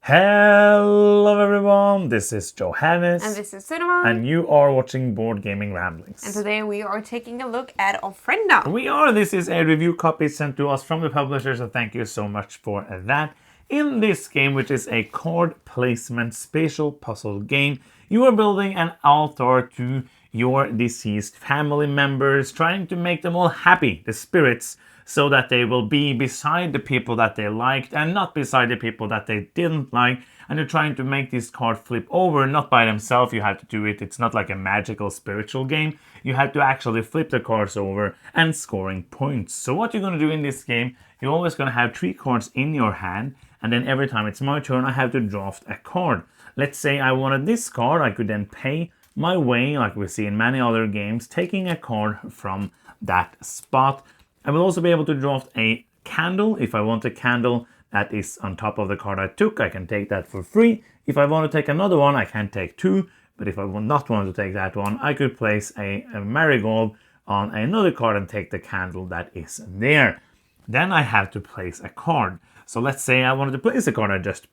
Hello everyone, this is Johannes. And this is Cinema. And you are watching Board Gaming Ramblings. And today we are taking a look at Ofrenda. This is a review copy sent to us from the publisher, so thank you so much for that. In this game, which is a card placement spatial puzzle game, you are building an altar to your deceased family members, trying to make them all happy, the spirits, so that they will be beside the people that they liked and not beside the people that they didn't like. And you're trying to make this card flip over, not by themselves, you have to do it. It's not like a magical spiritual game. You have to actually flip the cards over and scoring points. So what you're going to do in this game, you're always going to have 3 cards in your hand, and then every time it's my turn, I have to draft a card. Let's say I wanted this card, I could then pay my way, like we see in many other games, taking a card from that spot. I will also be able to draft a candle. If I want a candle that is on top of the card I took, I can take that for free. If I want to take another one, I can take 2. But if I would not want to take that one, I could place a marigold on another card and take the candle that is there. Then I have to place a card. So let's say I wanted to place a card I just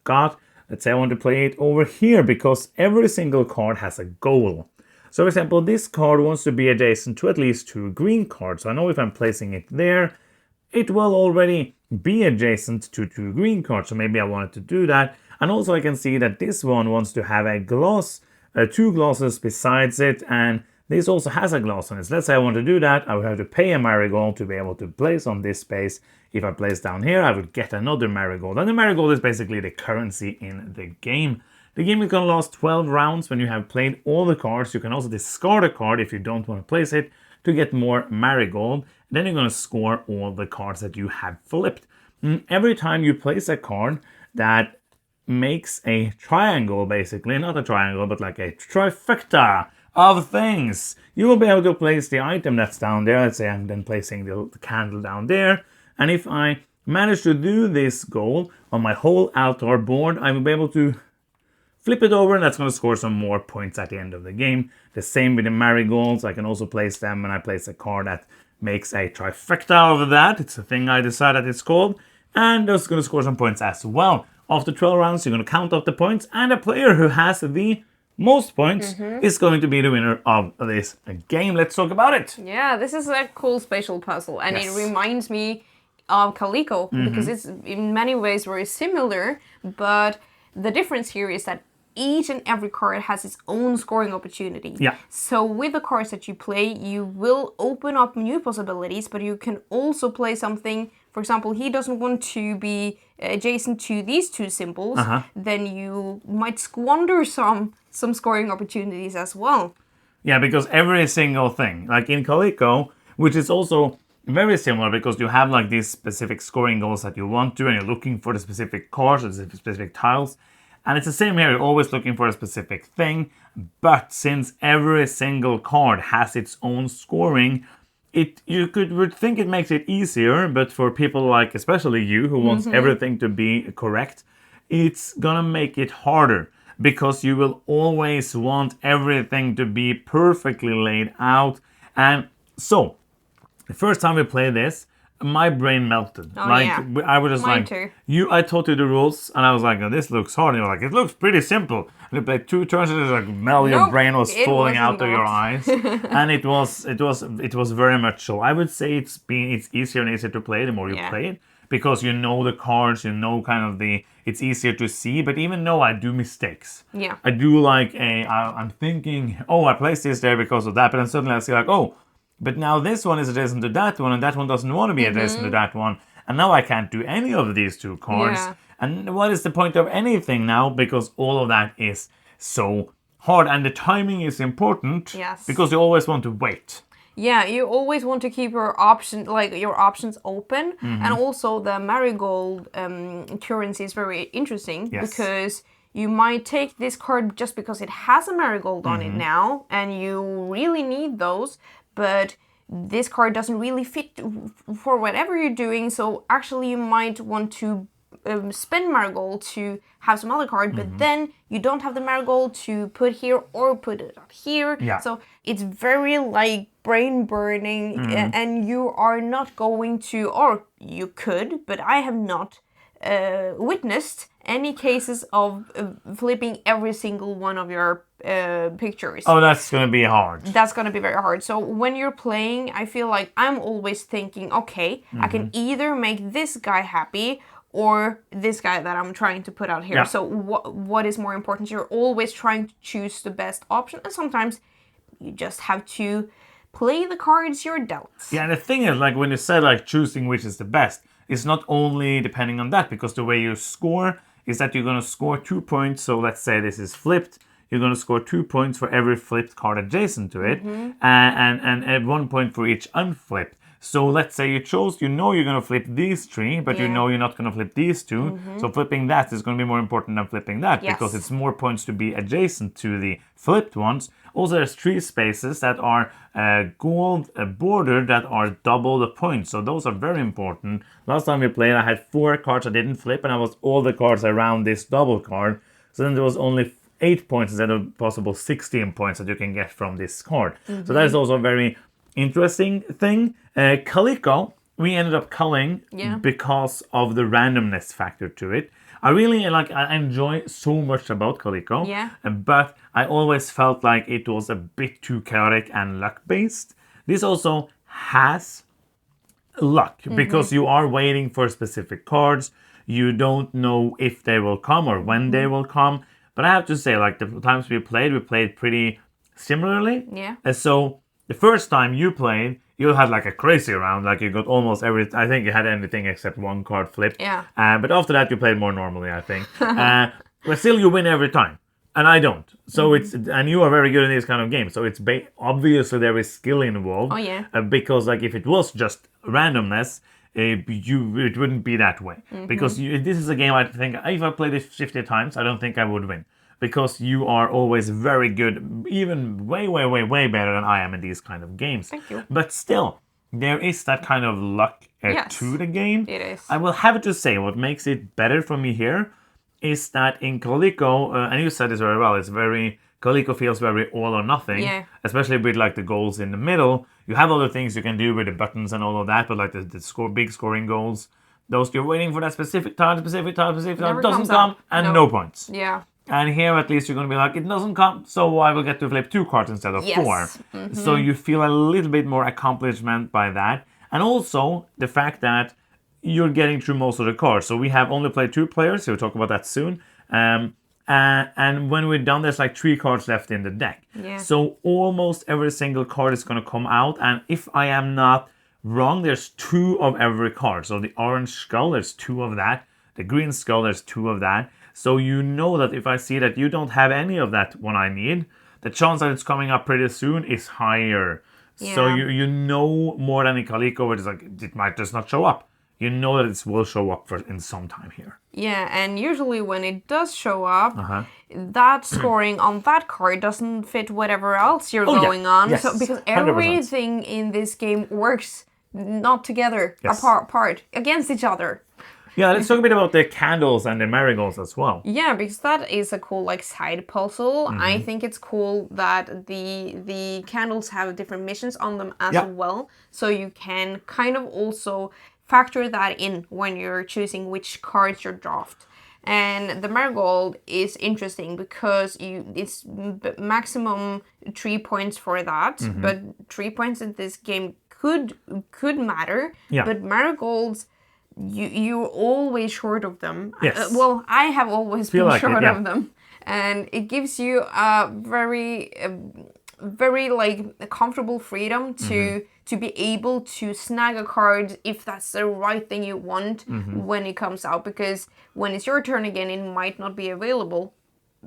got. Let's say I want to play it over here because every single card has a goal. So for example, this card wants to be adjacent to at least 2 green cards. So I know if I'm placing it there, it will already be adjacent to 2 green cards. So maybe I wanted to do that. And also I can see that this one wants to have a glass, 2 glasses besides it. And this also has a glass on it. So let's say I want to do that. I would have to pay a marigold to be able to place on this space. If I place down here, I would get another marigold. And the marigold is basically the currency in the game. The game is going to last 12 rounds. When you have played all the cards, you can also discard a card if you don't want to place it to get more marigold. Then you're going to score all the cards that you have flipped. Every time you place a card that makes a triangle, basically, not a triangle, but like a trifecta of things, you will be able to place the item that's down there. Let's say I'm then placing the candle down there. And if I manage to do this goal on my whole altar board, I will be able to flip it over, and that's going to score some more points at the end of the game. The same with the marigolds. I can also place them when I place a card that makes a trifecta of that. It's a thing I decided it's called. And that's going to score some points as well. After 12 rounds, you're going to count up the points, and the player who has the most points is going to be the winner of this game. Let's talk about it. Yeah, this is a cool spatial puzzle, and it reminds me of Calico because it's in many ways very similar, but the difference here is that each and every card has its own scoring opportunity. Yeah. So with the cards that you play, you will open up new possibilities, but you can also play something. For example, he doesn't want to be adjacent to these 2 symbols. Then you might squander some scoring opportunities as well. Yeah, because every single thing, like in Calico, which is also very similar because you have like these specific scoring goals that you want to, and you're looking for the specific cards or the specific tiles. And it's the same here, you're always looking for a specific thing, but since every single card has its own scoring, you would think it makes it easier, but for people like especially you who wants everything to be correct, it's gonna make it harder because you will always want everything to be perfectly laid out. And so, the first time we played this, my brain melted. I was just Mine like, too. I taught you the rules, and I was like, oh, this looks hard. And you're like, it looks pretty simple. And you played 2 turns, and it's like, your brain was falling out of your eyes, and it was very much so. I would say it's easier and easier to play the more you play it, because you know the cards, you know kind of it's easier to see. But even though I do mistakes, I do like I'm thinking, I placed this there because of that, but then suddenly I see like, but now this one is adjacent to that one, and that one doesn't want to be adjacent to that one. And now I can't do any of these 2 cards. Yeah. And what is the point of anything now? Because all of that is so hard. And the timing is important. Yes. Because you always want to wait. Yeah, you always want to keep your options open. And also the marigold currency is very interesting because you might take this card just because it has a marigold on it now, and you really need those. But this card doesn't really fit for whatever you're doing, so actually you might want to spend marigold to have some other card, but then you don't have the marigold to put here or put it here. Yeah. So it's very like brain burning, and you are not going to, or you could, but I have not witnessed any cases of flipping every single one of your pictures. Oh, that's going to be hard. That's going to be very hard. So when you're playing, I feel like I'm always thinking, okay, I can either make this guy happy or this guy that I'm trying to put out here. So what is more important? You're always trying to choose the best option, and sometimes you just have to play the cards you're dealt. Yeah, and the thing is, like when you said like choosing which is the best, it's not only depending on that, because the way you score is that you're going to score 2 points. So let's say this is flipped. You're going to score 2 points for every flipped card adjacent to it, and 1 point for each unflipped. So let's say you chose, you know you're going to flip these 3, but you know you're not going to flip these 2. So flipping that is going to be more important than flipping that, because it's more points to be adjacent to the flipped ones. Also, there's 3 spaces that are gold bordered that are double the points. So those are very important. Last time we played, I had 4 cards I didn't flip, and I was all the cards around this double card. So then there was only 8 points instead of possible 16 points that you can get from this card. So that is also a very interesting thing. Calico, we ended up culling because of the randomness factor to it. I enjoy so much about Calico, but I always felt like it was a bit too chaotic and luck-based. This also has luck, because you are waiting for specific cards. You don't know if they will come or when they will come. But I have to say, like, the times we played pretty similarly. So the first time you played, you had like a crazy round, like you got almost I think you had anything except 1 card flipped. But after that you played more normally, I think. But still you win every time, and I don't. So and you are very good in these kind of games. So it's obviously there is skill involved. Because like if it was just randomness, it wouldn't be that way. Because this is a game I think if I played it 50 times, I don't think I would win. Because you are always very good, even way better than I am in these kind of games. Thank you. But still, there is that kind of luck to the game. It is. I will have to say, what makes it better for me here is that in Calico, and you said this very well, Calico feels very all or nothing, especially with like the goals in the middle. You have other things you can do with the buttons and all of that, but like the big scoring goals, those you're waiting for that specific time, doesn't come, and no points. And here, at least, you're going to be like, it doesn't come, so I will get to flip 2 cards instead of 4. So you feel a little bit more accomplishment by that. And also, the fact that you're getting through most of the cards. So we have only played 2 players, so we'll talk about that soon. And when we're done, there's like 3 cards left in the deck. So almost every single card is going to come out. And if I am not wrong, there's 2 of every card. So the orange skull, there's 2 of that. The green skull, there's 2 of that. So you know that if I see that you don't have any of that one I need, the chance that it's coming up pretty soon is higher. So you know more than in Calico, where it's like it might just not show up. You know that it will show up in some time here. And usually when it does show up, that scoring on that card doesn't fit whatever else you're going on. So because everything 100%. In this game works not together, apart, against each other. Yeah, let's talk a bit about the candles and the marigolds as well. Yeah, because that is a cool like side puzzle. I think it's cool that the candles have different missions on them as well. So you can kind of also factor that in when you're choosing which cards you draft. And the marigold is interesting because it's maximum 3 points for that. But 3 points in this game could matter. But marigolds, you're always short of them. Well, I have always been short of them, and it gives you a very like comfortable freedom to be able to snag a card if that's the right thing you want when it comes out. Because when it's your turn again, it might not be available,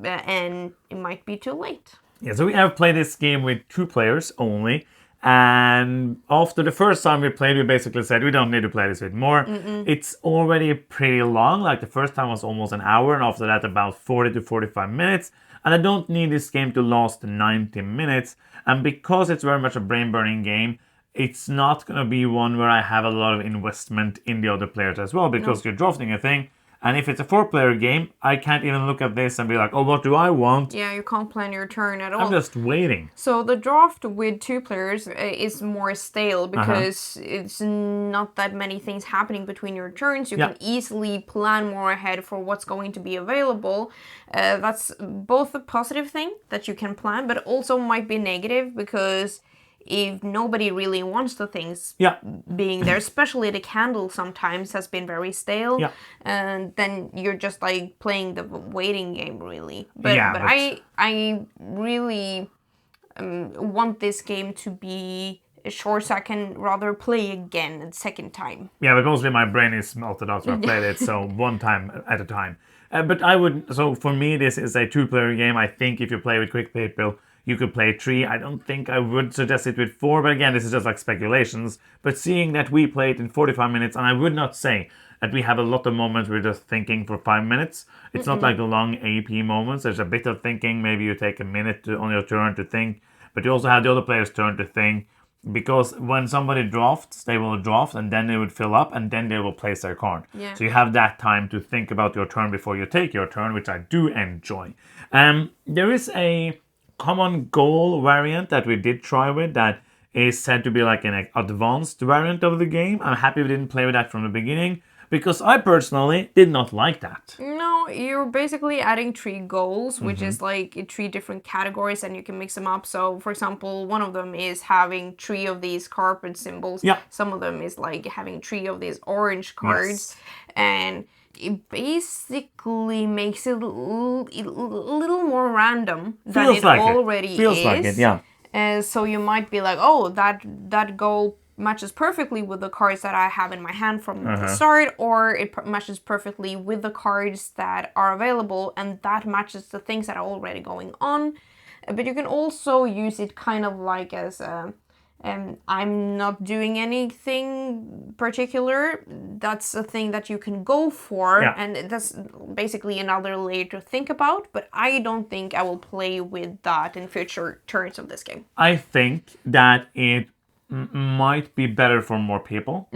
and it might be too late. So we have played this game with 2 players only. And after the first time we played, we basically said we don't need to play this with more. It's already pretty long. Like the first time was almost an hour, and after that about 40 to 45 minutes. And I don't need this game to last 90 minutes. And because it's very much a brain-burning game, it's not going to be one where I have a lot of investment in the other players as well, because you're drafting a thing, And if it's a 4-player game, I can't even look at this and be like, oh, what do I want? Yeah, you can't plan your turn at all. I'm just waiting. So the draft with 2 players is more stale because it's not that many things happening between your turns. You can easily plan more ahead for what's going to be available. That's both a positive thing that you can plan, but also might be negative because if nobody really wants the things being there, especially the candle sometimes has been very stale, and then you're just like playing the waiting game really. But I really want this game to be short so I can rather play again a second time. Yeah, but mostly my brain is melted after I played it, so one time at a time. But so for me, this is a 2-player game. I think if you play with Quick People, you could play 3. I don't think I would suggest it with 4, but again, this is just like speculations. But seeing that we played in 45 minutes, and I would not say that we have a lot of moments we're just thinking for 5 minutes. It's not like the long AP moments. There's a bit of thinking. Maybe you take a minute on your turn to think, but you also have the other player's turn to think. Because when somebody drafts, they will draft and then they would fill up and then they will place their card. Yeah. So you have that time to think about your turn before you take your turn, which I do enjoy. There is a common goal variant that we did try with that is said to be like an advanced variant of the game. I'm happy we didn't play with that from the beginning because I personally did not like that. No, you're basically adding 3 goals, which is like 3 different categories and you can mix them up. So, for example, one of them is having 3 of these carpet symbols. Yeah. Some of them is like having 3 of these orange cards. And it basically makes it a little more random than it already is. Feels like it, yeah. So you might be like, oh, that goal matches perfectly with the cards that I have in my hand from the start, or it matches perfectly with the cards that are available, and that matches the things that are already going on. But you can also use it kind of like as a I'm not doing anything particular. That's a thing that you can go for, and that's basically another layer to think about. But I don't think I will play with that in future turns of this game. I think that it might be better for more people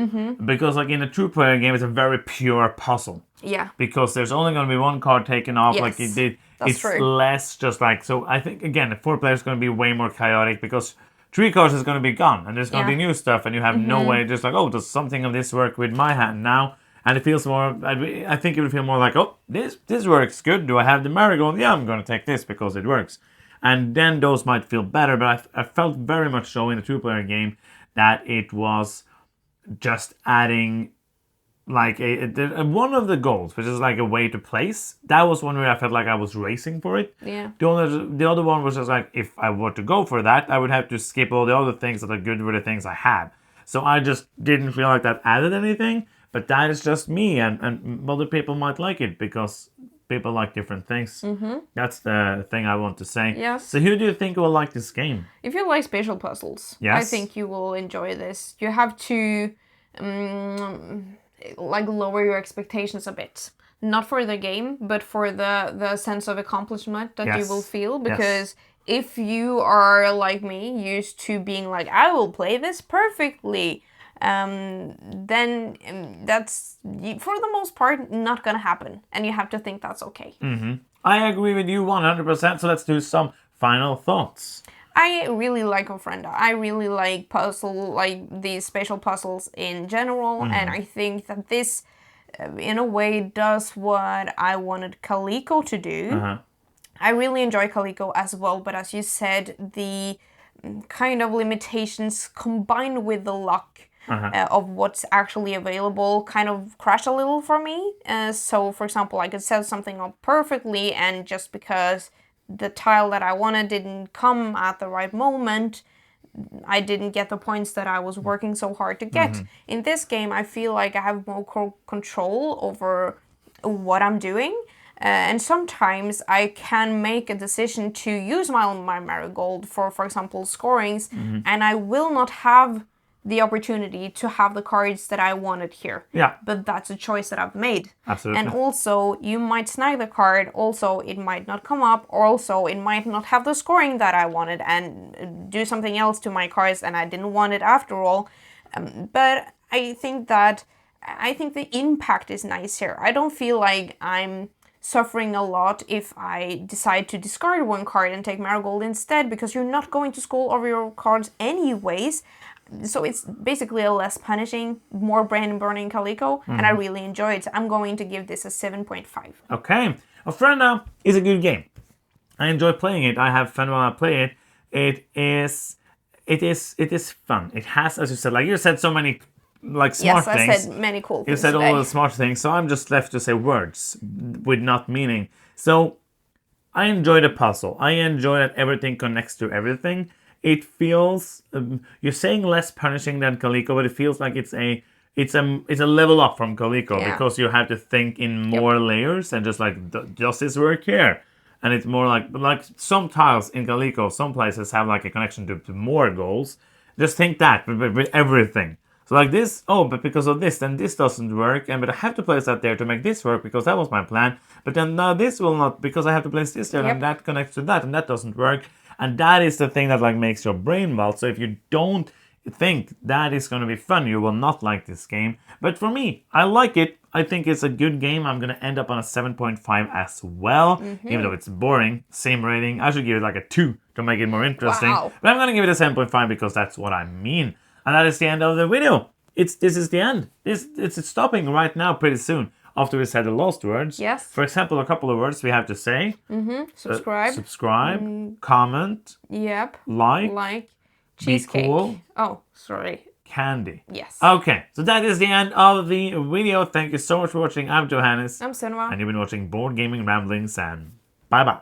because like in a 2-player game it's a very pure puzzle, because there's only going to be one card taken off. Like it's true. Less just like, so I think again the 4 players is going to be way more chaotic because 3 cards is going to be gone and there's going to be new stuff and you have no way, just like, oh, does something of this work with my hand now? And it feels more, I think it would feel more like, oh, this works good. Do I have the marigold? Yeah, I'm going to take this because it works. And then those might feel better, but I felt very much so in a 2-player game that it was just adding like one of the goals, which is like a way to place. That was one where I felt like I was racing for it. Yeah. The other one was just like, if I were to go for that, I would have to skip all the other things that are good with the things I have. So I just didn't feel like that added anything. But that is just me, and other people might like it because people like different things. That's the thing I want to say. Yes. So who do you think will like this game? If you like spatial puzzles, I think you will enjoy this. You have to like lower your expectations a bit. Not for the game, but for the sense of accomplishment that you will feel. Because if you are like me, used to being like, I will play this perfectly, then that's, for the most part, not gonna happen. And you have to think that's okay. I agree with you 100%, so let's do some final thoughts. I really like Ofrenda. I really like these spatial puzzles in general, and I think that this, in a way, does what I wanted Calico to do. I really enjoy Calico as well, but as you said, the kind of limitations combined with the luck of what's actually available kind of crashed a little for me. So, for example, I could set something up perfectly, and just because the tile that I wanted didn't come at the right moment, I didn't get the points that I was working so hard to get. In this game, I feel like I have more control over what I'm doing. And sometimes I can make a decision to use my marigold for example, scorings, and I will not have the opportunity to have the cards that I wanted here. Yeah. But that's a choice that I've made. Absolutely. And also, you might snag the card, also it might not come up, or also it might not have the scoring that I wanted and do something else to my cards and I didn't want it after all. But I think that I think the impact is nice here. I don't feel like I'm suffering a lot if I decide to discard one card and take Marigold instead, because you're not going to scroll over your cards anyways. So it's basically a less punishing, more brain-burning Calico, and I really enjoy it. I'm going to give this a 7.5. Okay. Ofrenda is a good game. I enjoy playing it. I have fun when I play it. It is fun. It has, as you said, like you said, so many like smart things. Yes, I said many cool things. You said today. all the smart things, so I'm just left to say words with not meaning. So I enjoy the puzzle. I enjoy that everything connects to everything. It feels you're saying less punishing than Calico, but it feels like it's a level up from Calico because you have to think in more layers and just like does this work here? And it's more like some tiles in Calico, some places have like a connection to more goals. Just think that with everything. So like this, but because of this, then this doesn't work, but I have to place that there to make this work because that was my plan. But then now this will not because I have to place this there and that connects to that and that doesn't work. And that is the thing that like makes your brain melt. So if you don't think that is going to be fun, you will not like this game. But for me, I like it. I think it's a good game. I'm going to end up on a 7.5 as well. Even though it's boring, same rating. I should give it like a 2 to make it more interesting. Wow. But I'm going to give it a 7.5 because that's what I mean. And that is the end of the video. This is the end. It's stopping right now pretty soon. After we said the last words. Yes. For example, a couple of words we have to say. Subscribe. Comment. Yep. Like. Cheesecake. Be cool. Oh, sorry. Candy. Yes. Okay, so that is the end of the video. Thank you so much for watching. I'm Johannes. I'm Sunwa. And you've been watching Board Gaming Ramblings, and bye-bye.